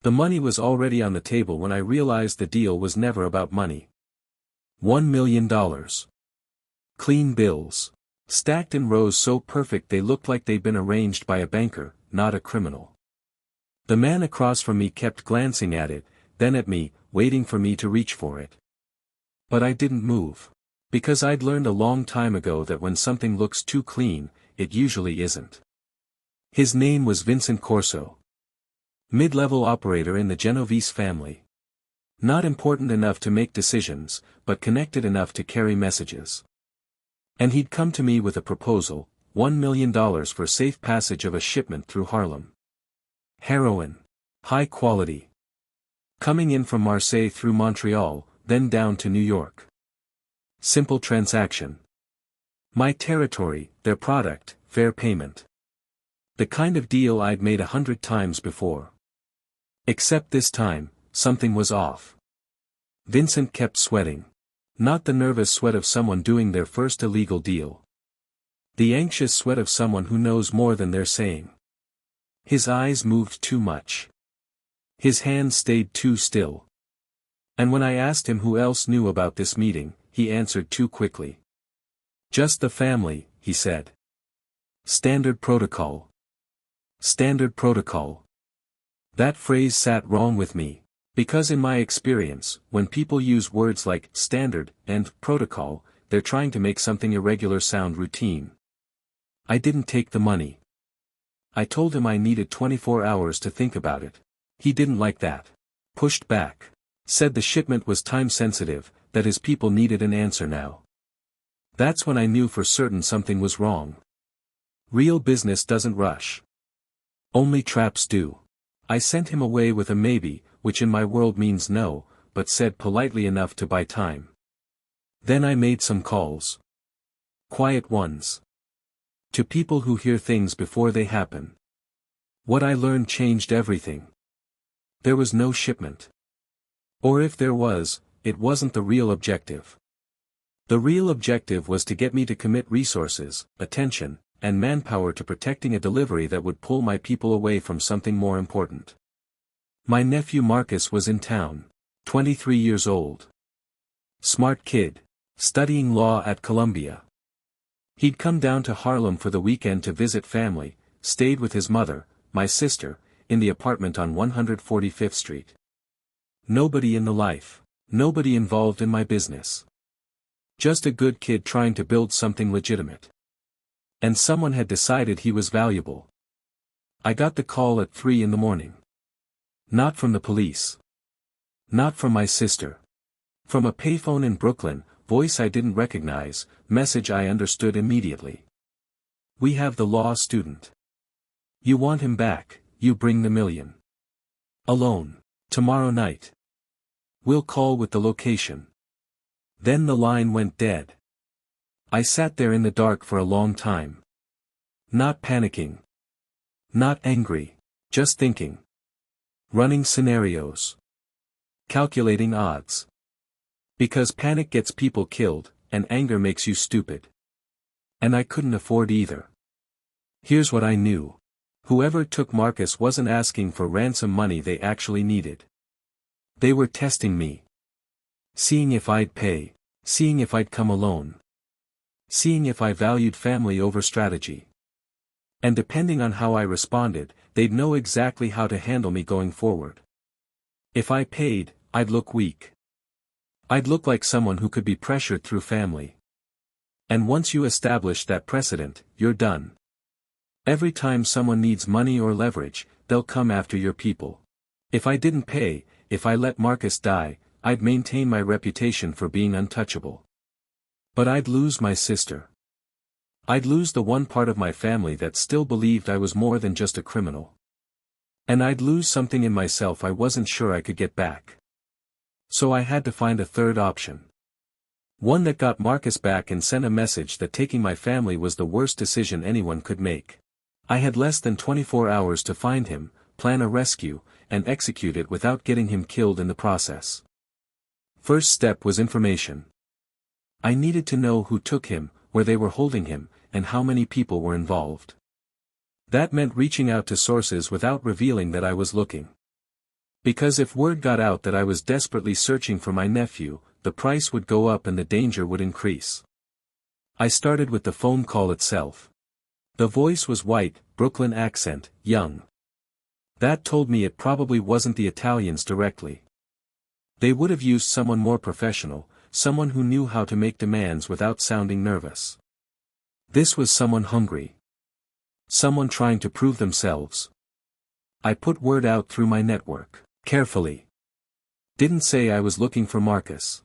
The money was already on the table when I realized the deal was never about money. $1 million. Clean bills. Stacked in rows so perfect they looked like they'd been arranged by a banker, not a criminal. The man across from me kept glancing at it, then at me, waiting for me to reach for it. But I didn't move. Because I'd learned a long time ago that when something looks too clean, it usually isn't. His name was Vincent Corso. Mid-level operator in the Genovese family. Not important enough to make decisions, but connected enough to carry messages. And he'd come to me with a proposal, $1 million for safe passage of a shipment through Harlem. Heroin. High quality. Coming in from Marseille through Montreal, then down to New York. Simple transaction. My territory, their product, fair payment. The kind of deal I'd made 100 times before. Except this time, something was off. Vincent kept sweating. Not the nervous sweat of someone doing their first illegal deal. The anxious sweat of someone who knows more than they're saying. His eyes moved too much. His hands stayed too still. And when I asked him who else knew about this meeting, he answered too quickly. Just the family, he said. Standard protocol. Standard protocol. That phrase sat wrong with me, because in my experience, when people use words like standard and protocol, they're trying to make something irregular sound routine. I didn't take the money. I told him I needed 24 hours to think about it. He didn't like that. Pushed back. Said the shipment was time sensitive, that his people needed an answer now. That's when I knew for certain something was wrong. Real business doesn't rush. Only traps do. I sent him away with a maybe, which in my world means no, but said politely enough to buy time. Then I made some calls. Quiet ones. To people who hear things before they happen. What I learned changed everything. There was no shipment. Or if there was, it wasn't the real objective. The real objective was to get me to commit resources, attention, and manpower to protecting a delivery that would pull my people away from something more important. My nephew Marcus was in town, 23 years old. Smart kid, studying law at Columbia. He'd come down to Harlem for the weekend to visit family, stayed with his mother, my sister, in the apartment on 145th Street. Nobody in the life, nobody involved in my business. Just a good kid trying to build something legitimate. And someone had decided he was valuable. I got the call at 3 in the morning. Not from the police. Not from my sister. From a payphone in Brooklyn, voice I didn't recognize, message I understood immediately. We have the law student. You want him back, you bring the $1 million. Alone. Tomorrow night. We'll call with the location. Then the line went dead. I sat there in the dark for a long time. Not panicking. Not angry, just thinking. Running scenarios. Calculating odds. Because panic gets people killed, and anger makes you stupid. And I couldn't afford either. Here's what I knew. Whoever took Marcus wasn't asking for ransom money they actually needed. They were testing me. Seeing if I'd pay, seeing if I'd come alone. Seeing if I valued family over strategy. And depending on how I responded, they'd know exactly how to handle me going forward. If I paid, I'd look weak. I'd look like someone who could be pressured through family. And once you establish that precedent, you're done. Every time someone needs money or leverage, they'll come after your people. If I didn't pay, if I let Marcus die, I'd maintain my reputation for being untouchable. But I'd lose my sister. I'd lose the one part of my family that still believed I was more than just a criminal. And I'd lose something in myself I wasn't sure I could get back. So I had to find a third option. One that got Marcus back and sent a message that taking my family was the worst decision anyone could make. I had less than 24 hours to find him, plan a rescue, and execute it without getting him killed in the process. First step was information. I needed to know who took him, where they were holding him, and how many people were involved. That meant reaching out to sources without revealing that I was looking. Because if word got out that I was desperately searching for my nephew, the price would go up and the danger would increase. I started with the phone call itself. The voice was white, Brooklyn accent, young. That told me it probably wasn't the Italians directly. They would have used someone more professional, someone who knew how to make demands without sounding nervous. This was someone hungry. Someone trying to prove themselves. I put word out through my network, carefully. Didn't say I was looking for Marcus.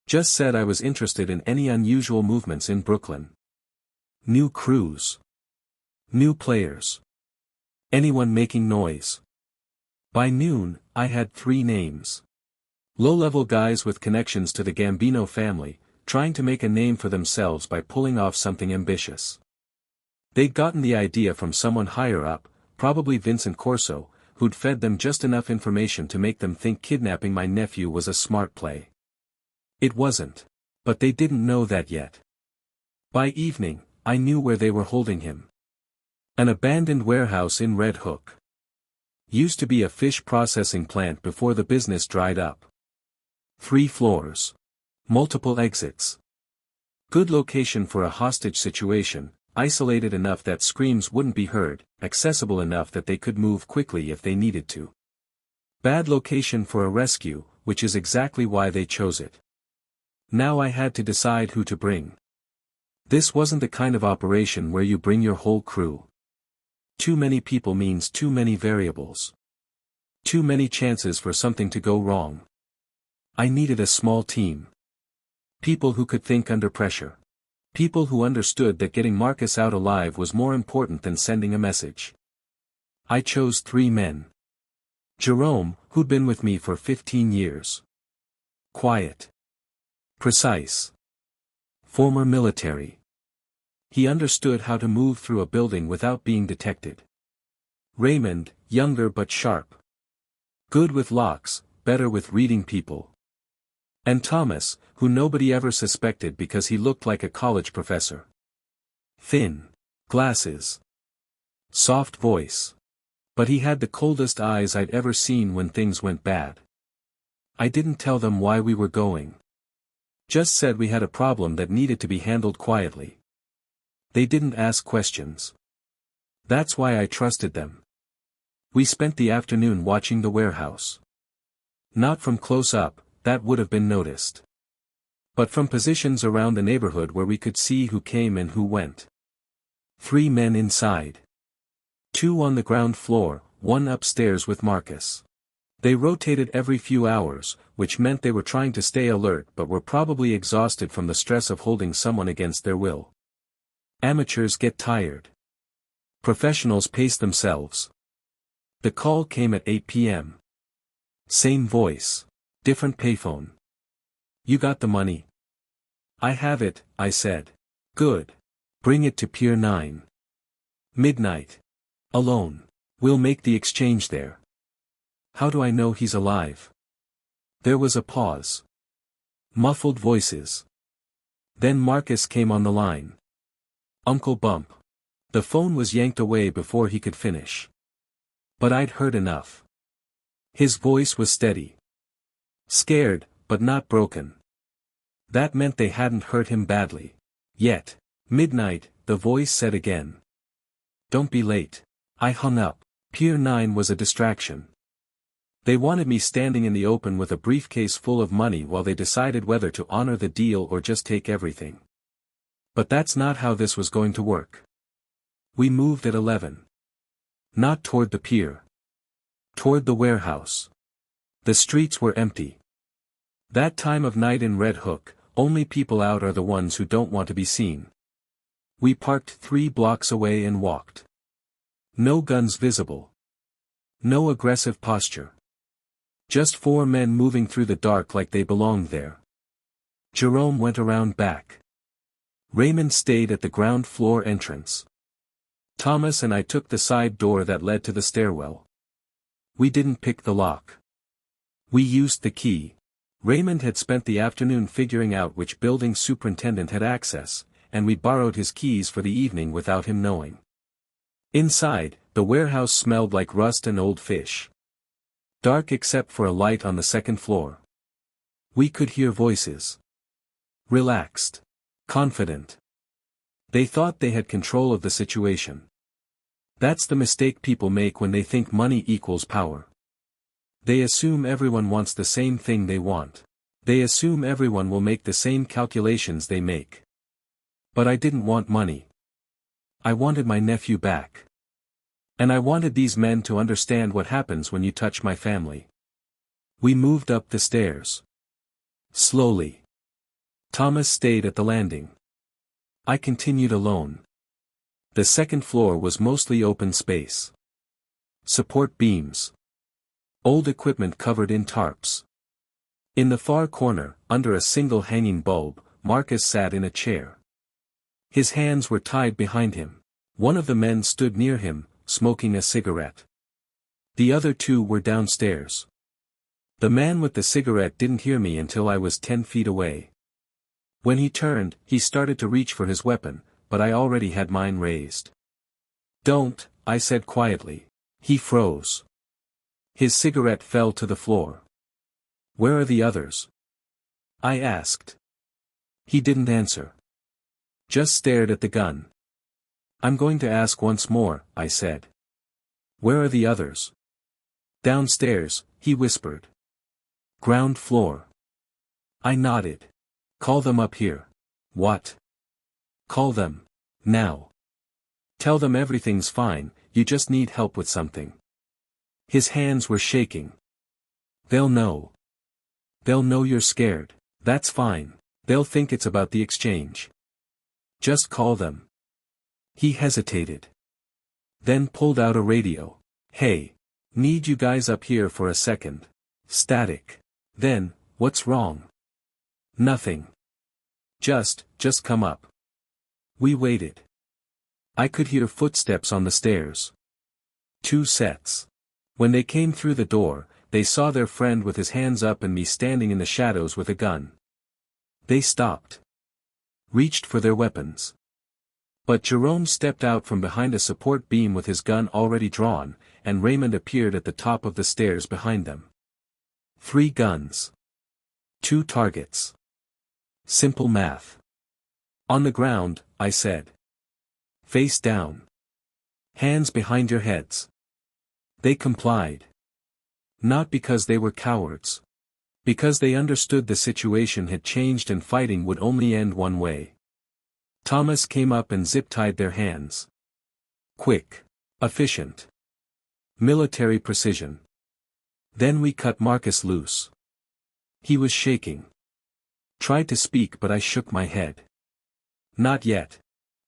Just said I was interested in any unusual movements in Brooklyn. New crews. New players. Anyone making noise. By noon, I had 3 names. Low-level guys with connections to the Gambino family, trying to make a name for themselves by pulling off something ambitious. They'd gotten the idea from someone higher up, probably Vincent Corso, who'd fed them just enough information to make them think kidnapping my nephew was a smart play. It wasn't. But they didn't know that yet. By evening, I knew where they were holding him. An abandoned warehouse in Red Hook. Used to be a fish processing plant before the business dried up. 3 floors. Multiple exits. Good location for a hostage situation, isolated enough that screams wouldn't be heard, accessible enough that they could move quickly if they needed to. Bad location for a rescue, which is exactly why they chose it. Now I had to decide who to bring. This wasn't the kind of operation where you bring your whole crew. Too many people means too many variables. Too many chances for something to go wrong. I needed a small team. People who could think under pressure. People who understood that getting Marcus out alive was more important than sending a message. I chose 3 men. Jerome, who'd been with me for 15 years. Quiet. Precise. Former military. He understood how to move through a building without being detected. Raymond, younger but sharp. Good with locks, better with reading people. And Thomas, who nobody ever suspected because he looked like a college professor. Thin. Glasses. Soft voice. But he had the coldest eyes I'd ever seen when things went bad. I didn't tell them why we were going. Just said we had a problem that needed to be handled quietly. They didn't ask questions. That's why I trusted them. We spent the afternoon watching the warehouse. Not from close up, that would have been noticed. But from positions around the neighborhood where we could see who came and who went. 3 men inside. 2 on the ground floor, 1 upstairs with Marcus. They rotated every few hours, which meant they were trying to stay alert but were probably exhausted from the stress of holding someone against their will. Amateurs get tired. Professionals pace themselves. The call came at 8 p.m. Same voice. Different payphone. You got the money? I have it, I said. Good. Bring it to Pier 9. Midnight. Alone. We'll make the exchange there. How do I know he's alive? There was a pause. Muffled voices. Then Marcus came on the line. Uncle Bump. The phone was yanked away before he could finish. But I'd heard enough. His voice was steady. Scared, but not broken. That meant they hadn't hurt him badly. Yet. Midnight, the voice said again. Don't be late. I hung up. Pier 9 was a distraction. They wanted me standing in the open with a briefcase full of money while they decided whether to honor the deal or just take everything. But that's not how this was going to work. We moved at 11. Not toward the pier. Toward the warehouse. The streets were empty. That time of night in Red Hook, only people out are the ones who don't want to be seen. We parked 3 blocks away and walked. No guns visible. No aggressive posture. Just 4 men moving through the dark like they belonged there. Jerome went around back. Raymond stayed at the ground floor entrance. Thomas and I took the side door that led to the stairwell. We didn't pick the lock. We used the key. Raymond had spent the afternoon figuring out which building superintendent had access, and we borrowed his keys for the evening without him knowing. Inside, the warehouse smelled like rust and old fish. Dark except for a light on the second floor. We could hear voices. Relaxed. Confident. They thought they had control of the situation. That's the mistake people make when they think money equals power. They assume everyone wants the same thing they want. They assume everyone will make the same calculations they make. But I didn't want money. I wanted my nephew back. And I wanted these men to understand what happens when you touch my family. We moved up the stairs. Slowly. Thomas stayed at the landing. I continued alone. The second floor was mostly open space. Support beams. Old equipment covered in tarps. In the far corner, under a single hanging bulb, Marcus sat in a chair. His hands were tied behind him. One of the men stood near him, smoking a cigarette. The other two were downstairs. The man with the cigarette didn't hear me until I was 10 feet away. When he turned, he started to reach for his weapon, but I already had mine raised. "Don't," I said quietly. He froze. His cigarette fell to the floor. "Where are the others?" I asked. He didn't answer. Just stared at the gun. "I'm going to ask once more," I said. "Where are the others?" "Downstairs," he whispered. "Ground floor." I nodded. "Call them up here." "What?" "Call them. Now. Tell them everything's fine, you just need help with something." His hands were shaking. "They'll know. They'll know you're scared. That's fine. They'll think it's about the exchange. Just call them." He hesitated. Then pulled out a radio. "Hey. Need you guys up here for a second." Static. Then, "What's wrong?" "Nothing. Just come up." We waited. I could hear footsteps on the stairs. 2 sets. When they came through the door, they saw their friend with his hands up and me standing in the shadows with a gun. They stopped. Reached for their weapons. But Jerome stepped out from behind a support beam with his gun already drawn, and Raymond appeared at the top of the stairs behind them. 3 guns. 2 targets. Simple math. "On the ground," I said. "Face down. Hands behind your heads." They complied. Not because they were cowards. Because they understood the situation had changed and fighting would only end one way. Thomas came up and zip-tied their hands. Quick. Efficient. Military precision. Then we cut Marcus loose. He was shaking. Tried to speak but I shook my head. "Not yet.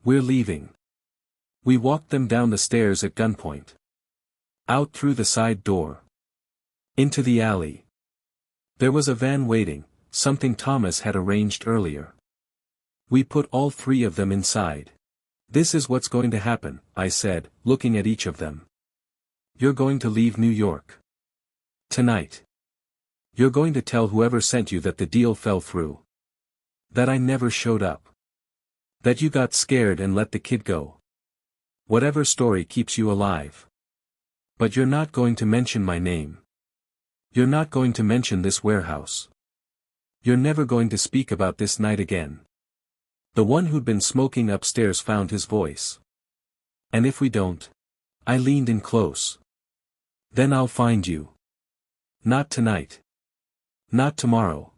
We're leaving." We walked them down the stairs at gunpoint. Out through the side door. Into the alley. There was a van waiting, something Thomas had arranged earlier. We put all 3 of them inside. "This is what's going to happen," I said, looking at each of them. "You're going to leave New York. Tonight. You're going to tell whoever sent you that the deal fell through. That I never showed up. That you got scared and let the kid go. Whatever story keeps you alive. But you're not going to mention my name. You're not going to mention this warehouse. You're never going to speak about this night again." The one who'd been smoking upstairs found his voice. "And if we don't?" I leaned in close. "Then I'll find you. Not tonight. Not tomorrow.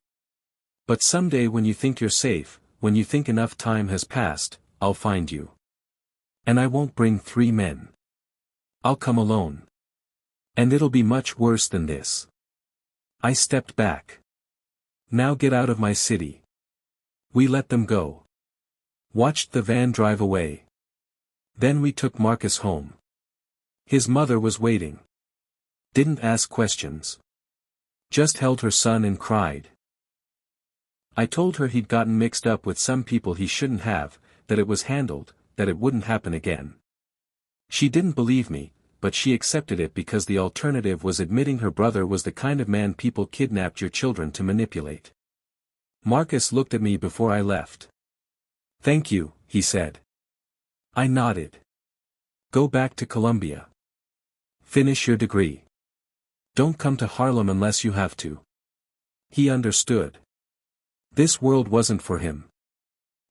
But someday when you think you're safe, when you think enough time has passed, I'll find you. And I won't bring 3 men. I'll come alone. And it'll be much worse than this." I stepped back. "Now get out of my city." We let them go. Watched the van drive away. Then we took Marcus home. His mother was waiting. Didn't ask questions. Just held her son and cried. I told her he'd gotten mixed up with some people he shouldn't have, that it was handled, that it wouldn't happen again. She didn't believe me, but she accepted it because the alternative was admitting her brother was the kind of man people kidnapped your children to manipulate. Marcus looked at me before I left. "Thank you," he said. I nodded. "Go back to Columbia. Finish your degree. Don't come to Harlem unless you have to. He understood. This world wasn't for him.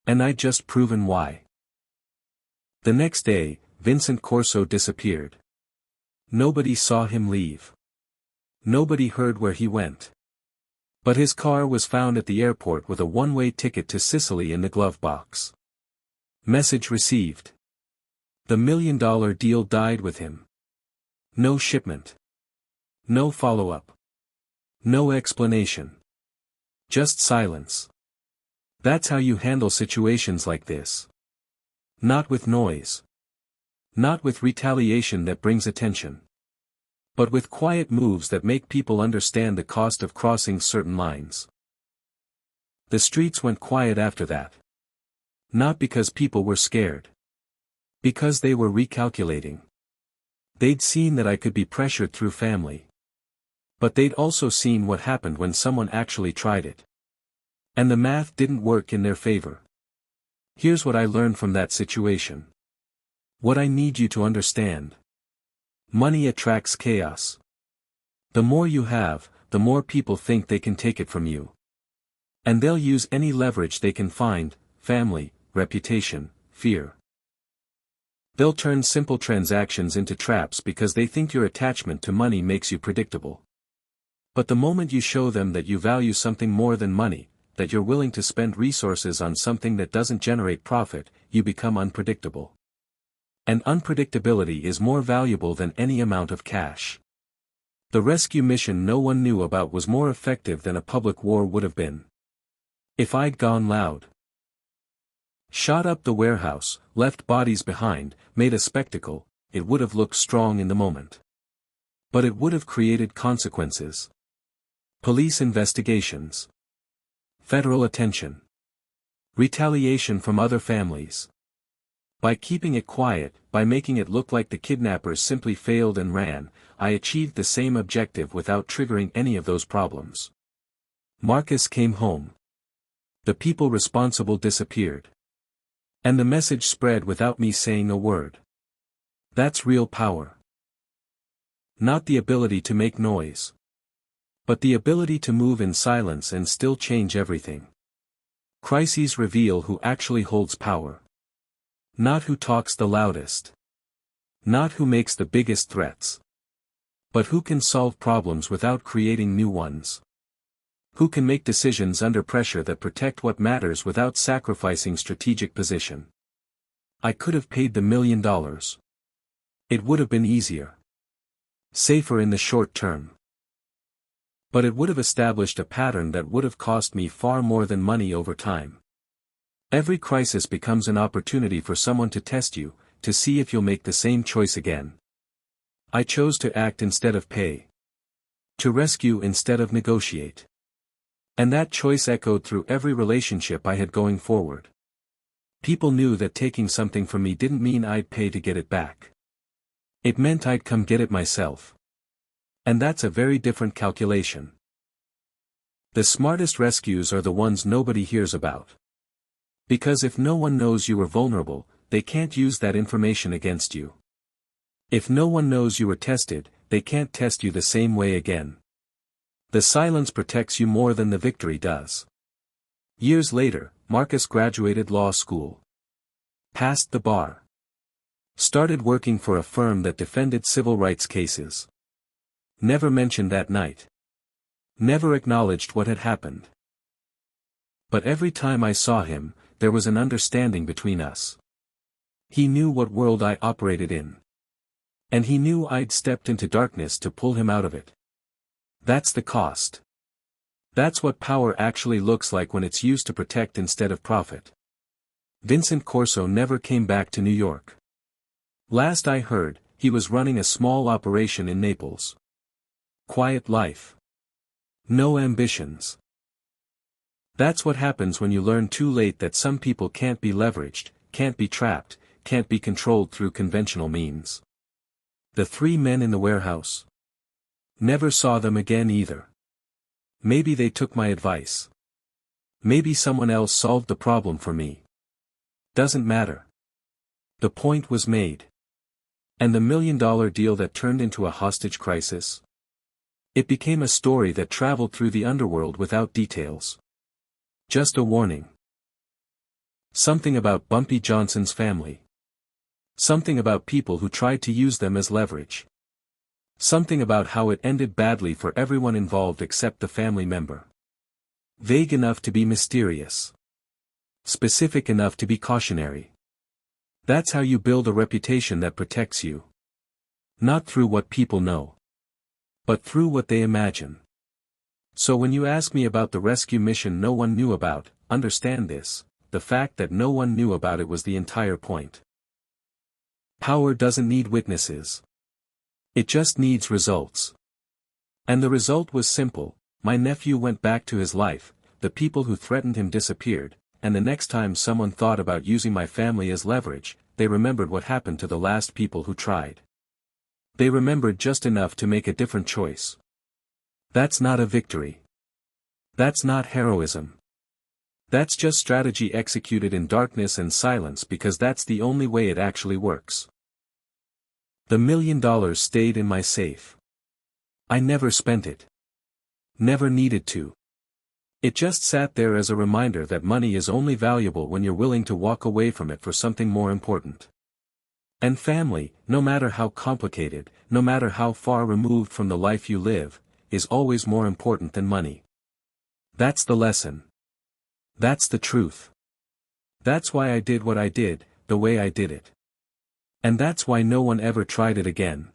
And I'd just proven why. The next day, Vincent Corso disappeared. Nobody saw him leave. Nobody heard where he went. But his car was found at the airport with a one-way ticket to Sicily in the glove box. Message received. The $1 million deal died with him. No shipment. No follow-up. No explanation. Just silence. That's how you handle situations like this. Not with noise. Not with retaliation that brings attention. But with quiet moves that make people understand the cost of crossing certain lines. The streets went quiet after that. Not because people were scared. Because they were recalculating. They'd seen that I could be pressured through family. But they'd also seen what happened when someone actually tried it. And the math didn't work in their favor. Here's what I learned from that situation. What I need you to understand. Money attracts chaos. The more you have, the more people think they can take it from you. And they'll use any leverage they can find, family, reputation, fear. They'll turn simple transactions into traps because they think your attachment to money makes you predictable. But the moment you show them that you value something more than money, that you're willing to spend resources on something that doesn't generate profit, you become unpredictable. And unpredictability is more valuable than any amount of cash. The rescue mission no one knew about was more effective than a public war would have been. If I'd gone loud, shot up the warehouse, left bodies behind, made a spectacle, it would have looked strong in the moment. But it would have created consequences. Police investigations. Federal attention. Retaliation from other families. By keeping it quiet, by making it look like the kidnappers simply failed and ran, I achieved the same objective without triggering any of those problems. Marcus came home. The people responsible disappeared. And the message spread without me saying a word. That's real power. Not the ability to make noise. But the ability to move in silence and still change everything. Crises reveal who actually holds power. Not who talks the loudest. Not who makes the biggest threats. But who can solve problems without creating new ones. Who can make decisions under pressure that protect what matters without sacrificing strategic position. I could have paid the $1 million. It would have been easier. Safer in the short term. But it would have established a pattern that would have cost me far more than money over time. Every crisis becomes an opportunity for someone to test you, to see if you'll make the same choice again. I chose to act instead of pay. To rescue instead of negotiate. And that choice echoed through every relationship I had going forward. People knew that taking something from me didn't mean I'd pay to get it back. It meant I'd come get it myself. And that's a very different calculation. The smartest rescues are the ones nobody hears about. Because if no one knows you were vulnerable, they can't use that information against you. If no one knows you were tested, they can't test you the same way again. The silence protects you more than the victory does. Years later, Marcus graduated law school. Passed the bar. Started working for a firm that defended civil rights cases. Never mentioned that night. Never acknowledged what had happened. But every time I saw him, there was an understanding between us. He knew what world I operated in. And he knew I'd stepped into darkness to pull him out of it. That's the cost. That's what power actually looks like when it's used to protect instead of profit. Vincent Corso never came back to New York. Last I heard, he was running a small operation in Naples. Quiet life. No ambitions. That's what happens when you learn too late that some people can't be leveraged, can't be trapped, can't be controlled through conventional means. The 3 men in the warehouse. Never saw them again either. Maybe they took my advice. Maybe someone else solved the problem for me. Doesn't matter. The point was made. And the $1 million deal that turned into a hostage crisis? It became a story that traveled through the underworld without details. Just a warning. Something about Bumpy Johnson's family. Something about people who tried to use them as leverage. Something about how it ended badly for everyone involved except the family member. Vague enough to be mysterious. Specific enough to be cautionary. That's how you build a reputation that protects you. Not through what people know, but through what they imagine. So when you ask me about the rescue mission no one knew about, understand this: the fact that no one knew about it was the entire point. Power doesn't need witnesses. It just needs results. And the result was simple: my nephew went back to his life, the people who threatened him disappeared, and the next time someone thought about using my family as leverage, they remembered what happened to the last people who tried. They remembered just enough to make a different choice. That's not a victory. That's not heroism. That's just strategy executed in darkness and silence, because that's the only way it actually works. The $1 million stayed in my safe. I never spent it. Never needed to. It just sat there as a reminder that money is only valuable when you're willing to walk away from it for something more important. And family, no matter how complicated, no matter how far removed from the life you live, is always more important than money. That's the lesson. That's the truth. That's why I did what I did, the way I did it. And that's why no one ever tried it again.